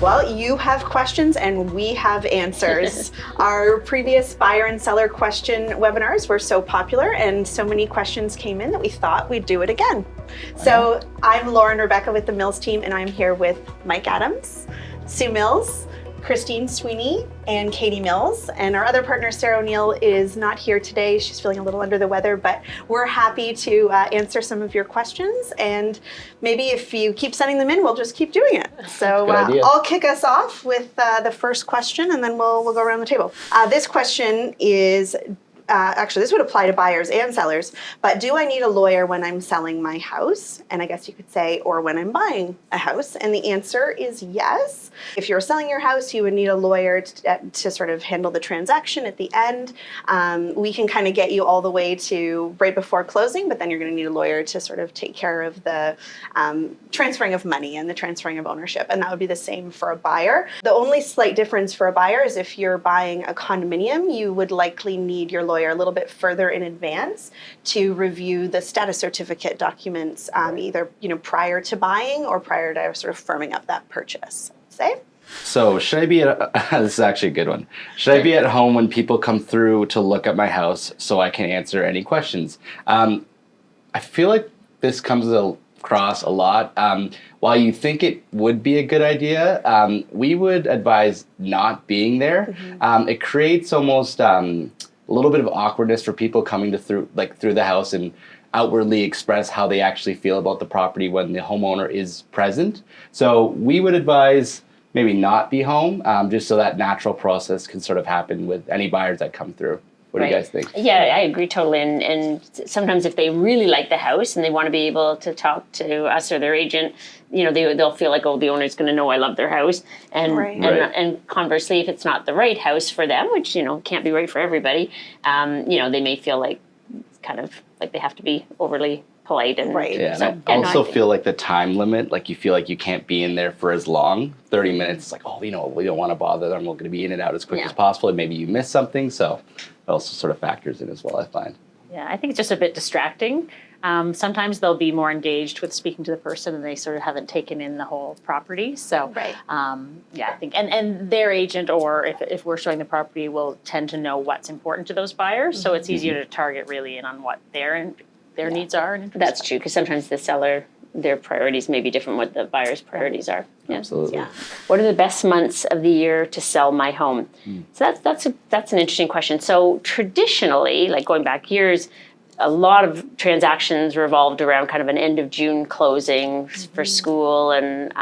Well, you have questions and we have answers. Our previous buyer and seller question webinars were so popular and so many questions came in that we thought we'd do it again. So I'm Lauren Rebecca with the Mills team, and I'm here with Mike Adams, Sue Mills, Christine Sweeney, and Katie Mills. And our other partner, Sarah O'Neill, is not here today. She's feeling a little under the weather, but we're happy to answer some of your questions. And maybe if you keep sending them in, we'll just keep doing it. So I'll kick us off with the first question, and then we'll go around the table. This question is, actually, this would apply to buyers and sellers, but do I need a lawyer when I'm selling my house? And I guess you could say, or when I'm buying a house. And the answer is yes. If you're selling your house, you would need a lawyer to sort of handle the transaction at the end. We can kind of get you all the way to right before closing, but then you're going to need a lawyer to sort of take care of the transferring of money and the transferring of ownership. And that would be the same for a buyer. The only slight difference for a buyer is if you're buying a condominium, you would likely need your lawyer a little bit further in advance to review the status certificate documents, either prior to buying or prior to sort of firming up that purchase. Say. So should I be this is actually a good one. Should I be at home when people come through to look at my house so I can answer any questions? I feel like this comes across a lot. While you think it would be a good idea, we would advise not being there. It creates almost a little bit of awkwardness for people coming through the house and outwardly express how they actually feel about the property when the homeowner is present. So we would advise maybe not be home, just so that natural process can sort of happen with any buyers that come through. What do you guys think? Yeah, I agree totally. And sometimes if they really like the house and they want to be able to talk to us or their agent, they'll feel like, the owner's going to know I love their house. And conversely, if it's not the right house for them, which, can't be right for everybody, they may feel like kind of like they have to be overly polite. And Yeah, so, and I also feel like the time limit, like you feel like you can't be in there for as long. 30 minutes, it's like, we don't want to bother them. We're going to be in and out as quick as possible. And maybe you miss something. So it also sort of factors in as well, I find. Yeah, I think it's just a bit distracting. Sometimes they'll be more engaged with speaking to the person and they sort of haven't taken in the whole property. So, I think, and their agent, or if we're showing the property, will tend to know what's important to those buyers. So it's easier to target really in on what their needs are. And that's true, because sometimes the seller, their priorities may be different what the buyer's priorities are. Yeah. Absolutely. Yeah. What are the best months of the year to sell my home? So that's an interesting question. So traditionally, like going back years, a lot of transactions revolved around kind of an end of June closing for school, and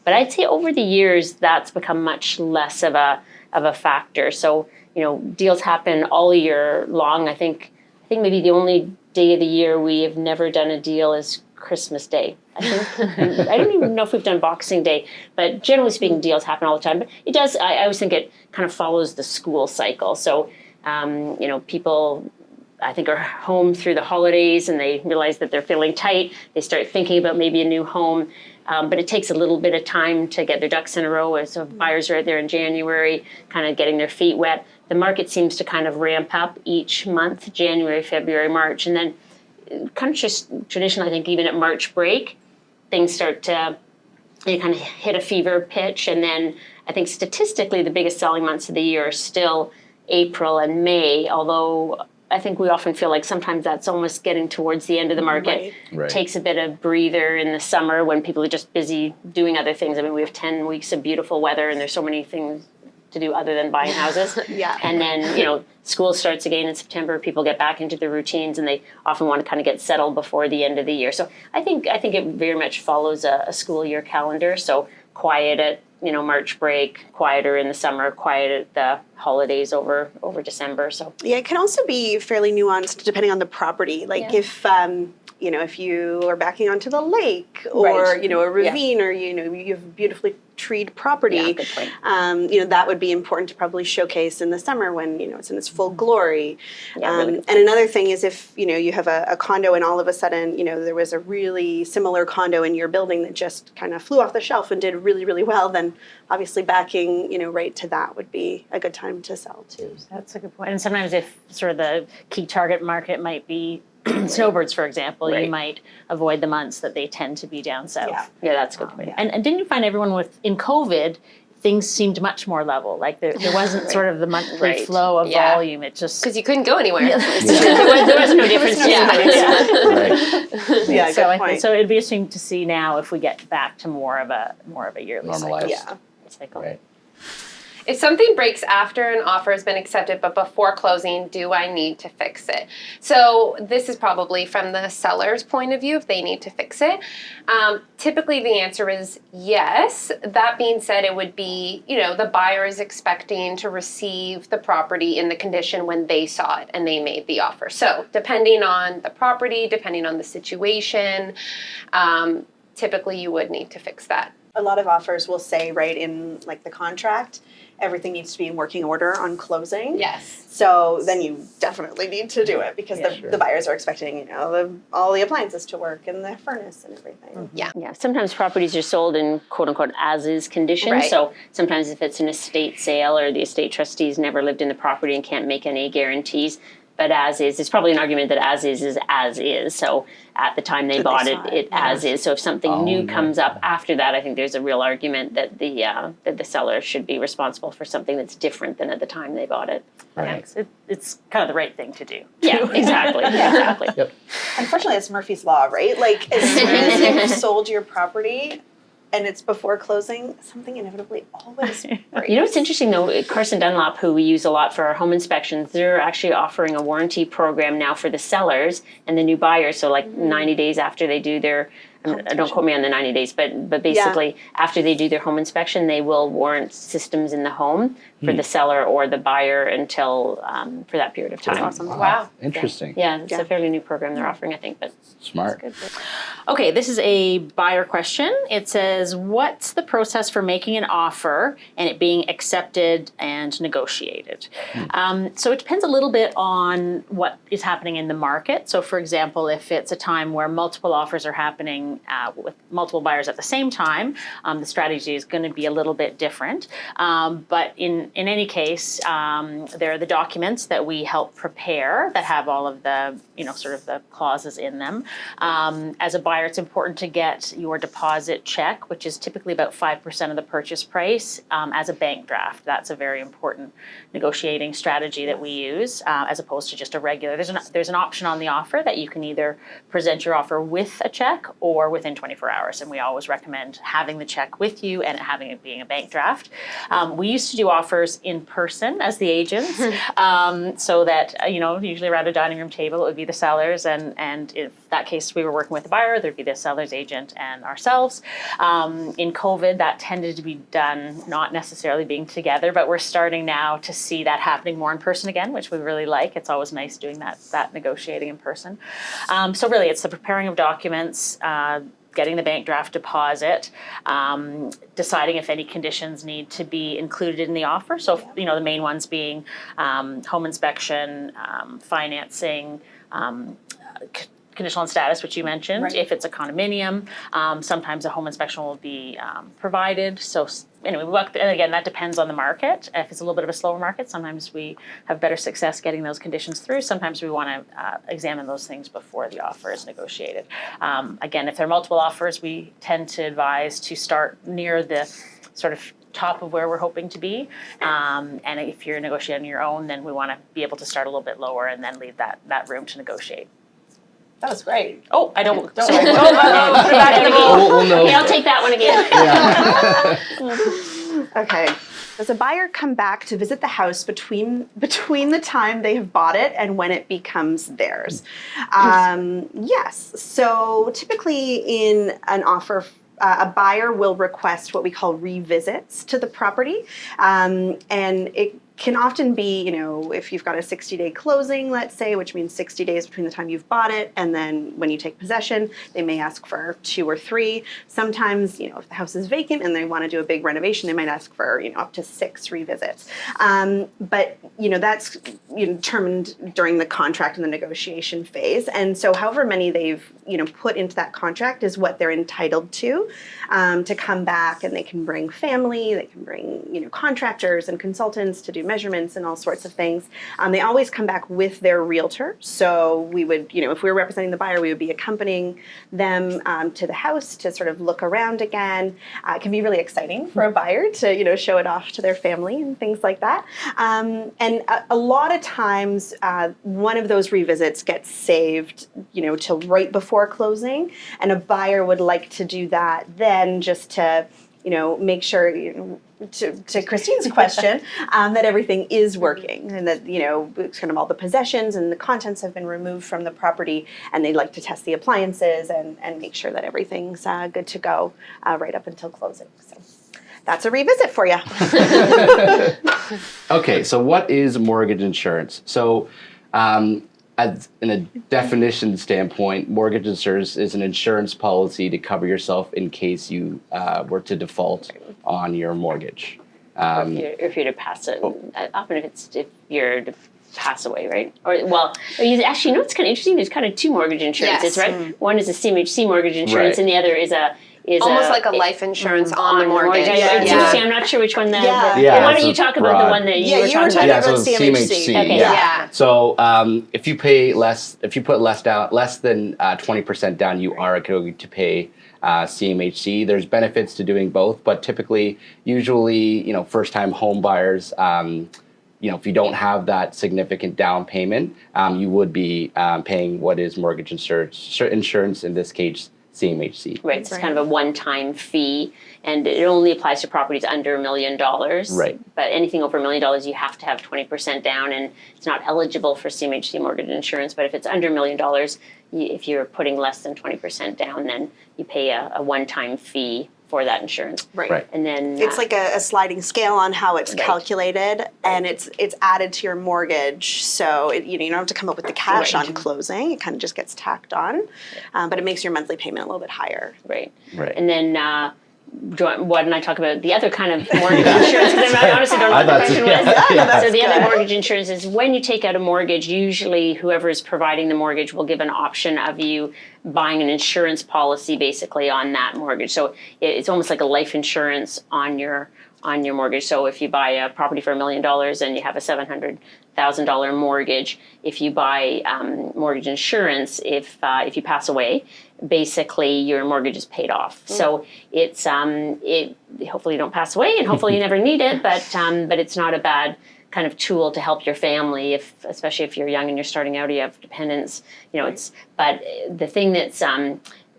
but I'd say over the years that's become much less of a factor. So deals happen all year long. I think maybe the only day of the year we have never done a deal is Christmas Day. I think I don't even know if we've done Boxing Day, but generally speaking, deals happen all the time. But it does. I always think it kind of follows the school cycle. So people, I think, are home through the holidays and they realize that they're feeling tight. They start thinking about maybe a new home, but it takes a little bit of time to get their ducks in a row. So buyers are out there in January, kind of getting their feet wet. The market seems to kind of ramp up each month, January, February, March, and then kind of just traditionally, I think even at March break, things start to kind of hit a fever pitch. And then I think statistically, the biggest selling months of the year are still April and May, although I think we often feel like sometimes that's almost getting towards the end of the market. Right. Takes a bit of breather in the summer when people are just busy doing other things. I mean, we have 10 weeks of beautiful weather and there's so many things to do other than buying houses. And then, school starts again in September. People get back into their routines and they often want to kind of get settled before the end of the year. So I think it very much follows a school year calendar. So quiet at, March break, quieter in the summer, quiet at the holidays over December. So it can also be fairly nuanced depending on the property. Like if you are backing onto the lake or, a ravine or, you have beautifully treed property, good point. That would be important to probably showcase in the summer when, it's in its full glory. Really and another thing is if, you have a condo and all of a sudden, there was a really similar condo in your building that just kind of flew off the shelf and did really, really well, then obviously backing, right to that would be a good time to sell too. That's a good point. And sometimes if sort of the key target market might be snowbirds, for example, Right. you might avoid the months that they tend to be down south. Yeah. Yeah, that's a good point. And didn't you find everyone in COVID, things seemed much more level? Like there wasn't sort of the monthly Right. flow of Yeah. volume. It just Because you couldn't go anywhere. There was no difference. Right. Yeah, so good I point. think so. It'd be interesting to see now if we get back to more of a yearly Normalized. Yeah. cycle. Right. If something breaks after an offer has been accepted but before closing, do I need to fix it? So this is probably from the seller's point of view, if they need to fix it. Typically the answer is yes. That being said, it would be, the buyer is expecting to receive the property in the condition when they saw it and they made the offer. So depending on the property, depending on the situation, typically you would need to fix that. A lot of offers will say right in like the contract, everything needs to be in working order on closing. Yes. So then you definitely need to do it because Yeah, sure. the buyers are expecting, all the appliances to work and the furnace and everything. Yeah. Yeah, sometimes properties are sold in quote unquote as is condition. Right. So sometimes if it's an estate sale or the estate trustees never lived in the property and can't make any guarantees, but as is, it's probably an argument that as is as is. So at the time they That they bought saw it, it, as is. So if something Oh, new yeah. comes up after that, I think there's a real argument that the seller should be responsible for something that's different than at the time they bought it. Right. It's kind of the right thing to do. Yeah, exactly. Exactly. Unfortunately, it's Murphy's Law, right? Like as soon as you've sold your property and it's before closing, something inevitably always breaks. You know what's interesting though, Carson Dunlop, who we use a lot for our home inspections, they're actually offering a warranty program now for the sellers and the new buyers. So like 90 days after they do their, don't quote me on the 90 days, but basically after they do their home inspection, they will warrant systems in the home for the seller or the buyer until for that period of time. That's awesome. Wow. Interesting. Yeah, it's a fairly new program they're offering, I think, but Smart. Okay, this is a buyer question. It says, what's the process for making an offer and it being accepted and negotiated? So it depends a little bit on what is happening in the market. So for example, if it's a time where multiple offers are happening with multiple buyers at the same time, the strategy is going to be a little bit different. But in any case, there are the documents that we help prepare that have all of the, sort of the clauses in them. As a buyer, it's important to get your deposit check, which is typically about 5% of the purchase price, as a bank draft. That's a very important negotiating strategy that we use, as opposed to just a regular. There's an option on the offer that you can either present your offer with a check or within 24 hours, and we always recommend having the check with you and having it being a bank draft. We used to do offers in person as the agents, so that usually around a dining room table it would be the sellers, and if that case we were working with the buyer, there'd be the seller's agent and ourselves. In COVID, that tended to be done not necessarily being together, but we're starting now to see that happening more in person again, which we really like. It's always nice doing that negotiating in person. So really, it's the preparing of documents, getting the bank draft deposit, deciding if any conditions need to be included in the offer. So, the main ones being home inspection, financing, conditional on status, which you mentioned. Right. If it's a condominium, sometimes a home inspection will be provided. So anyway, and again, that depends on the market. If it's a little bit of a slower market, sometimes we have better success getting those conditions through. Sometimes we want to examine those things before the offer is negotiated. Again, if there are multiple offers, we tend to advise to start near the sort of top of where we're hoping to be. And if you're negotiating your own, then we want to be able to start a little bit lower and then leave that room to negotiate. That was great. Oh, I don't. Don't Sorry. worry. Put it back in again. We'll know. okay, I'll take that one again. Okay. Does a buyer come back to visit the house between the time they have bought it and when it becomes theirs? Yes. So typically in an offer, a buyer will request what we call revisits to the property, and it can often be, if you've got a 60-day closing, let's say, which means 60 days between the time you've bought it and then when you take possession, they may ask for 2 or 3. Sometimes, if the house is vacant and they want to do a big renovation, they might ask for, up to 6 revisits. But, that's determined during the contract and the negotiation phase. And so however many they've, put into that contract is what they're entitled to come back, and they can bring family, they can bring, contractors and consultants to do do measurements and all sorts of things. They always come back with their realtor. So we would, if we were representing the buyer, we would be accompanying them to the house to sort of look around again. It can be really exciting for a buyer to, show it off to their family and things like that. And a lot of times, one of those revisits gets saved, till right before closing, and a buyer would like to do that then just to, make sure, to Christine's question, that everything is working and that, kind of all the possessions and the contents have been removed from the property, and they'd like to test the appliances and make sure that everything's good to go right up until closing. So that's a revisit for you. Okay, so what is mortgage insurance? So, as in a definition standpoint, mortgage insurance is an insurance policy to cover yourself in case you were to default on your mortgage. If you're to pass it, often if you're to pass away, right? Or actually, it's kind of interesting. There's kind of two mortgage insurances, Yes. right? One is a CMHC mortgage insurance, Right. and the other is Almost like a life insurance on the mortgage. It's Yeah. interesting. I'm not sure which one. Yeah. Yeah, Why it's don't you a talk about the broad- one that Yeah, you were you were talking talking about? about so CMHC. Okay. Yeah. So if you pay less, if you put less than 20% down, you are going to pay CMHC. There's benefits to doing both, but usually, first-time home buyers, if you don't have that significant down payment, you would be paying what is mortgage insurance, in this case, CMHC. Right, so it's kind of a one-time fee, and it only applies to properties under $1 million. Right. But anything over $1 million, you have to have 20% down, and it's not eligible for CMHC mortgage insurance. But if it's under $1 million, if you're putting less than 20% down, then you pay a one-time fee for that insurance. Right. And then It's like a sliding scale on how it's Right. calculated, and it's added to your mortgage. So you don't have to come up with the cash Right. on closing. It kind of just gets tacked on, but it makes your monthly payment a little bit higher. right. Right. And then why don't I talk about the other kind of mortgage insurance? Because I honestly don't know what the question was. So the other mortgage insurance is when you take out a mortgage, usually whoever is providing the mortgage will give an option of you buying an insurance policy basically on that mortgage. So it's almost like a life insurance on your mortgage. So if you buy a property for $1 million and you have a $700,000 mortgage, if you buy mortgage insurance, if you pass away, basically your mortgage is paid off. So it's hopefully you don't pass away, and hopefully you never need it, but it's not a bad kind of tool to help your family, especially if you're young and you're starting out, you have dependents. But the thing that's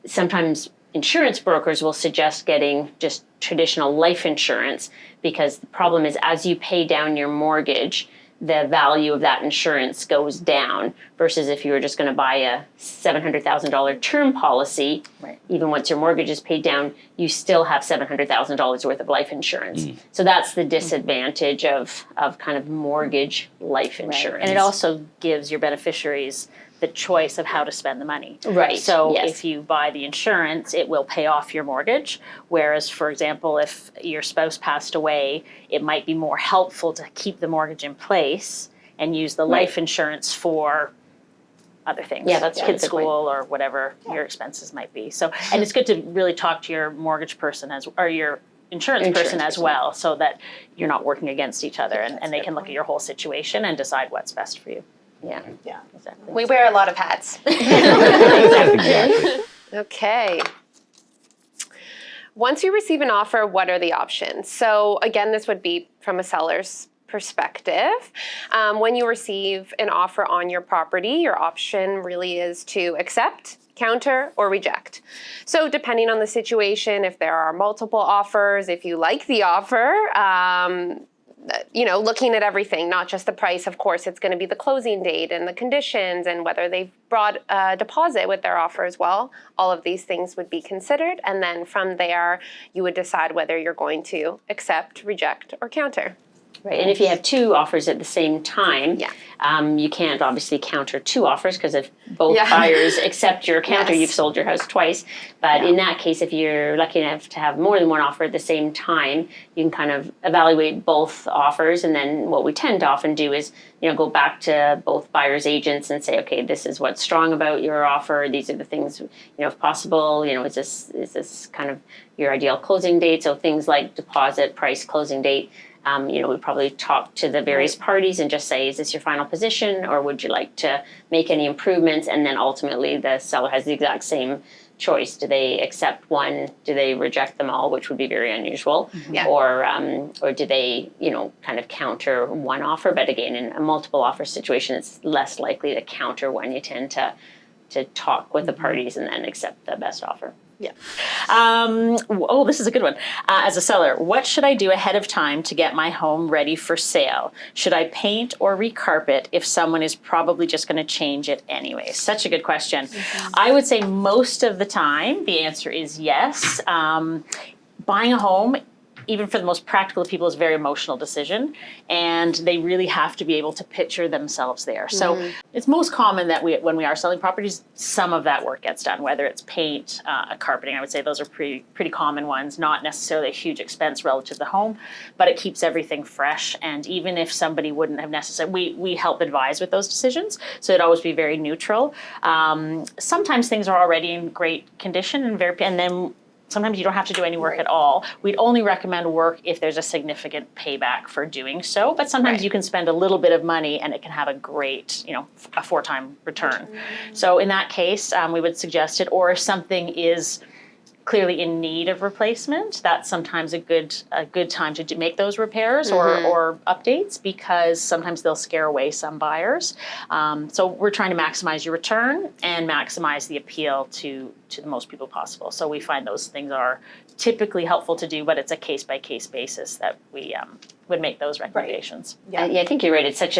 sometimes insurance brokers will suggest getting just traditional life insurance, because the problem is as you pay down your mortgage, the value of that insurance goes down, versus if you were just going to buy a $700,000 term policy, Right. even once your mortgage is paid down, you still have $700,000 worth of life insurance. So that's the disadvantage of kind of mortgage life insurance. And it also gives your beneficiaries the choice of how to spend the money. Right, So yes. if you buy the insurance, it will pay off your mortgage. Whereas, for example, if your spouse passed away, it might be more helpful to keep the mortgage in place and use the life insurance for other things. Yeah, that's a kids' good point. school or whatever your expenses might be. So, and it's good to really talk to your mortgage person or your insurance person as well, so that you're not working against each other, and they can look at your whole situation and decide what's best for you. Yeah, Yeah. exactly. We wear a lot of hats. Exactly. Okay. Once you receive an offer, what are the options? So again, this would be from a seller's perspective. When you receive an offer on your property, your option really is to accept, counter, or reject. So depending on the situation, if there are multiple offers, if you like the offer, looking at everything, not just the price, of course, it's going to be the closing date and the conditions and whether they've brought a deposit with their offer as well. All of these things would be considered. And then from there, you would decide whether you're going to accept, reject, or counter. Right, and if you have two offers at the same time, you can't obviously counter two offers, because if both buyers accept your counter, Yes. you've sold your house twice. But in that case, if you're lucky enough to have more than one offer at the same time, you can kind of evaluate both offers. And then what we tend to often do is, go back to both buyers' agents and say, okay, this is what's strong about your offer. These are the things, if possible, is this kind of your ideal closing date? So things like deposit, price, closing date. We'd probably talk to the various parties and just say, is this your final position, or would you like to make any improvements? And then ultimately the seller has the exact same choice. Do they accept one? Do they reject them all, which would be very unusual? Yeah. Or do they, kind of counter one offer? But again, in a multiple offer situation, it's less likely to counter one. You tend to talk with the parties and then accept the best offer. Yeah. This is a good one. As a seller, what should I do ahead of time to get my home ready for sale? Should I paint or recarpet if someone is probably just going to change it anyway? Such a good question. I would say most of the time the answer is yes. Buying a home, even for the most practical of people, is a very emotional decision, and they really have to be able to picture themselves there. So it's most common that when we are selling properties, some of that work gets done, whether it's paint, carpeting. I would say those are pretty common ones, not necessarily a huge expense relative to the home, but it keeps everything fresh. And even if somebody wouldn't have necessarily, we help advise with those decisions, so it'd always be very neutral. Sometimes things are already in great condition and then sometimes you don't have to do any work at all. We'd only recommend work if there's a significant payback for doing so. But sometimes you can spend a little bit of money and it can have a great, a 4-time return. So in that case, we would suggest it. Or if something is clearly in need of replacement, that's sometimes a good time to make those repairs or updates, because sometimes they'll scare away some buyers. So we're trying to maximize your return and maximize the appeal to the most people possible. So we find those things are typically helpful to do, but it's a case-by-case basis that we would make those recommendations. Yeah. I think you're right. It's such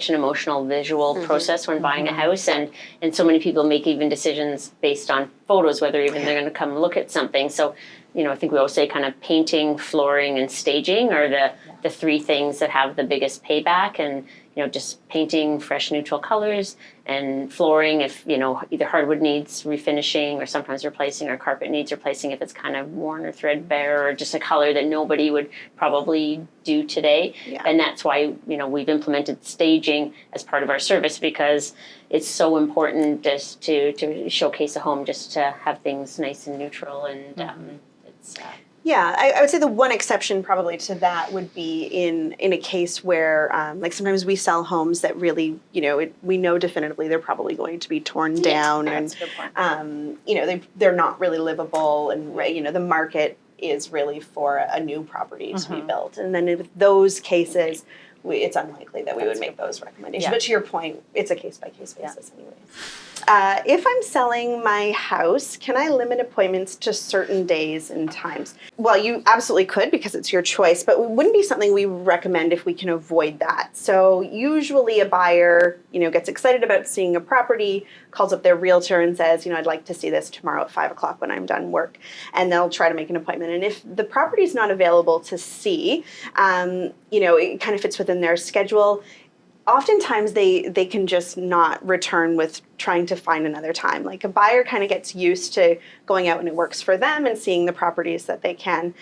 an emotional, visual process when buying a house, and so many people make even decisions based on photos, whether even they're going to come look at something. So, I think we always say kind of painting, flooring, and staging are the 3 things that have the biggest payback. And just painting fresh neutral colors, and flooring if either hardwood needs refinishing or sometimes replacing, or carpet needs replacing if it's kind of worn or threadbare or just a color that nobody would probably do today. Yeah. And that's why we've implemented staging as part of our service, because it's so important just to showcase a home, just to have things nice and neutral, and it's. Yeah, I would say the one exception probably to that would be in a case where, like sometimes we sell homes that really, we know definitively they're probably going to be torn down, and That's a good point. they're not really livable, and the market is really for a new property to be built. And then in those cases, it's unlikely that we would make those recommendations. Yeah. But to your point, it's a case-by-case basis anyways. If I'm selling my house, can I limit appointments to certain days and times? Well, you absolutely could, because it's your choice, but it wouldn't be something we recommend if we can avoid that. So usually a buyer, gets excited about seeing a property, calls up their realtor and says, I'd like to see this tomorrow at 5 o'clock when I'm done work. And they'll try to make an appointment. And if the property's not available to see, it kind of fits within their schedule. Oftentimes they can just not return with trying to find another time. Like a buyer kind of gets used to going out when it works for them and seeing the properties that they can,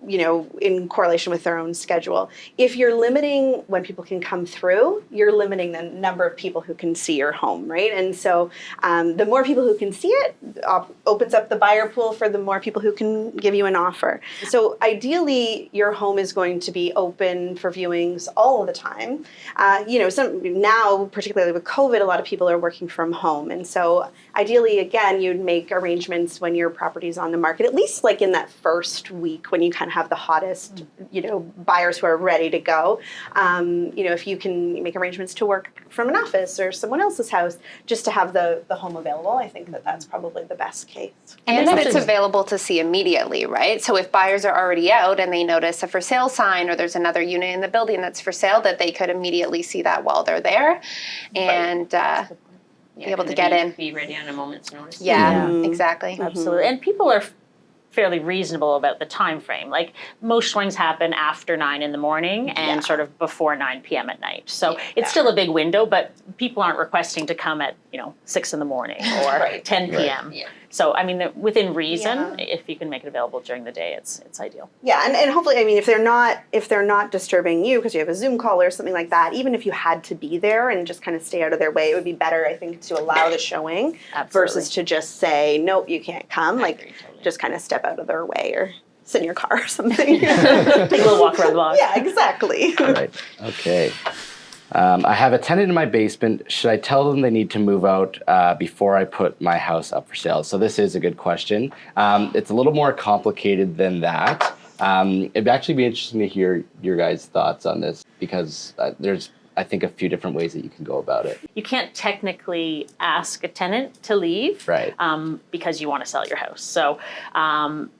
in correlation with their own schedule. If you're limiting when people can come through, you're limiting the number of people who can see your home, right? And so the more people who can see it opens up the buyer pool for the more people who can give you an offer. So ideally, your home is going to be open for viewings all of the time. Now, particularly with COVID, a lot of people are working from home. And so ideally, again, you'd make arrangements when your property's on the market, at least like in that first week when you kind of have the hottest, buyers who are ready to go. If you can make arrangements to work from an office or someone else's house, just to have the home available, I think that's probably the best case. And it's available to see immediately, right? So if buyers are already out and they notice a for sale sign, or there's another unit in the building that's for sale, that they could immediately see that while they're there, and be able to get in. Be ready on a moment's notice. Yeah, exactly. Absolutely. And people are fairly reasonable about the time frame. Like most showings happen after 9 in the morning and sort of before 9 p.m. at night. So it's still a big window, but people aren't requesting to come at 6 in the morning or 10 p.m. Right. Yeah. So within reason, if you can make it available during the day, it's ideal. Yeah, and hopefully, if they're not disturbing you because you have a Zoom call or something like that, even if you had to be there and just kind of stay out of their way, it would be better, I think, to allow the showing versus to just say, nope, you can't come. I agree, totally. Just kind of step out of their way or sit in your car or something. Take a little walk around the block. Yeah, exactly. Right. Okay. I have a tenant in my basement. Should I tell them they need to move out before I put my house up for sale? So this is a good question. It's a little more complicated than that. It'd actually be interesting to hear your guys' thoughts on this because there's, I think, a few different ways that you can go about it. You can't technically ask a tenant to leave, Right. because you want to sell your house. So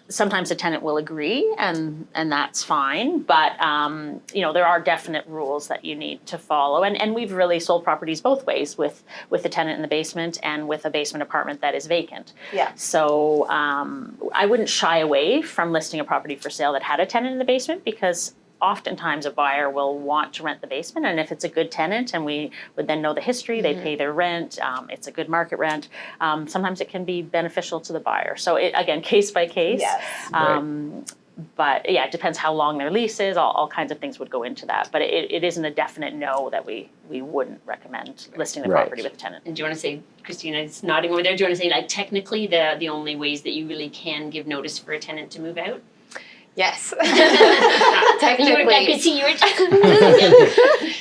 sometimes a tenant will agree, and that's fine. But there are definite rules that you need to follow. And we've really sold properties both ways, with the tenant in the basement and with a basement apartment that is vacant. Yeah. So I wouldn't shy away from listing a property for sale that had a tenant in the basement, because oftentimes a buyer will want to rent the basement, and if it's a good tenant and we would then know the history, they pay their rent, it's a good market rent, sometimes it can be beneficial to the buyer. So again, case by case. Yes. But yeah, it depends how long their lease is, all kinds of things would go into that. But it isn't a definite no that we wouldn't recommend listing the Right. property with a tenant. And do you want to say, Christina is nodding over there, do you want to say, like, technically the only ways that you really can give notice for a tenant to move out? Yes. I Technically. could see you were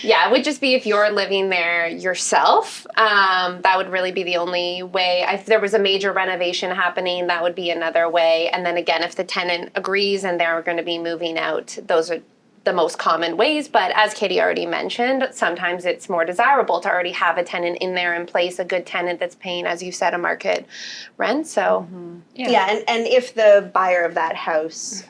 Yeah, it would just be if you're living there yourself. That would really be the only way. If there was a major renovation happening, that would be another way. And then again, if the tenant agrees and they're going to be moving out, those are the most common ways. But as Katie already mentioned, sometimes it's more desirable to already have a tenant in there in place, a good tenant that's paying, as you said, a market rent. So Yeah, and if the buyer of that house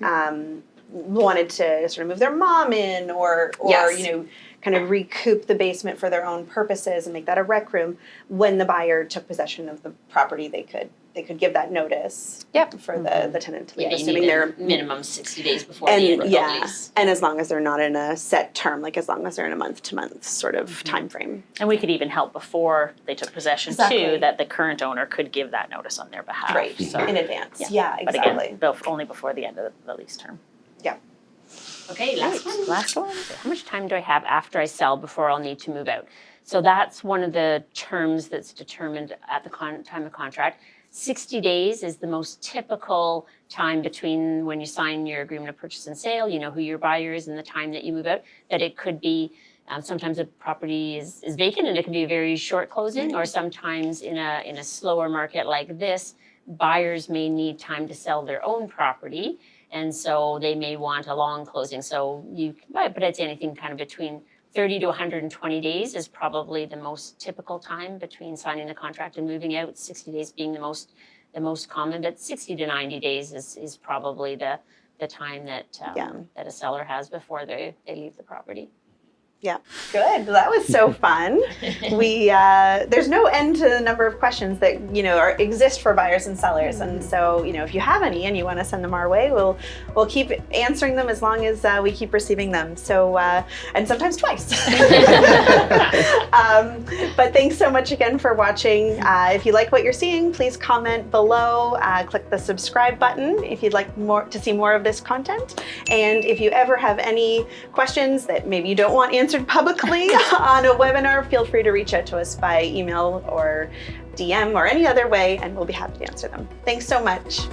wanted to sort of move their mom in or Yes. kind of recoup the basement for their own purposes and make that a rec room, when the buyer took possession of the property, they could give that notice for the tenant to leave, Yeah, you assuming need they're a minimum 60 days before the end and of the yeah, lease. and as long as they're not in a set term, like as long as they're in a month-to-month sort of time frame. And we could even help before they took possession Exactly. too, that the current owner could give that notice on their behalf. Right, So, in advance. Yeah, but exactly. again, only before the end of the lease term. Okay, last one. Last one. How much time do I have after I sell before I'll need to move out? So that's one of the terms that's determined at the time of contract. 60 days is the most typical time between when you sign your agreement of purchase and sale, you know who your buyer is, and the time that you move out. That it could be, sometimes a property is vacant and it can be a very short closing, or sometimes in a slower market like this, buyers may need time to sell their own property. And so they may want a long closing. So but I'd say anything kind of between 30 to 120 days is probably the most typical time between signing the contract and moving out. 60 days being the most common, but 60 to 90 days is probably the time that that a seller has before they leave the property. Yeah, good. Well, that was so fun. There's no end to the number of questions that exist for buyers and sellers, and so if you have any and you want to send them our way, we'll keep answering them as long as we keep receiving them. So and sometimes twice. But thanks so much again for watching. If you like what you're seeing, please comment below. Click the subscribe button if you'd like to see more of this content. And if you ever have any questions that maybe you don't want answered publicly on a webinar, feel free to reach out to us by email or DM or any other way, and we'll be happy to answer them. Thanks so much.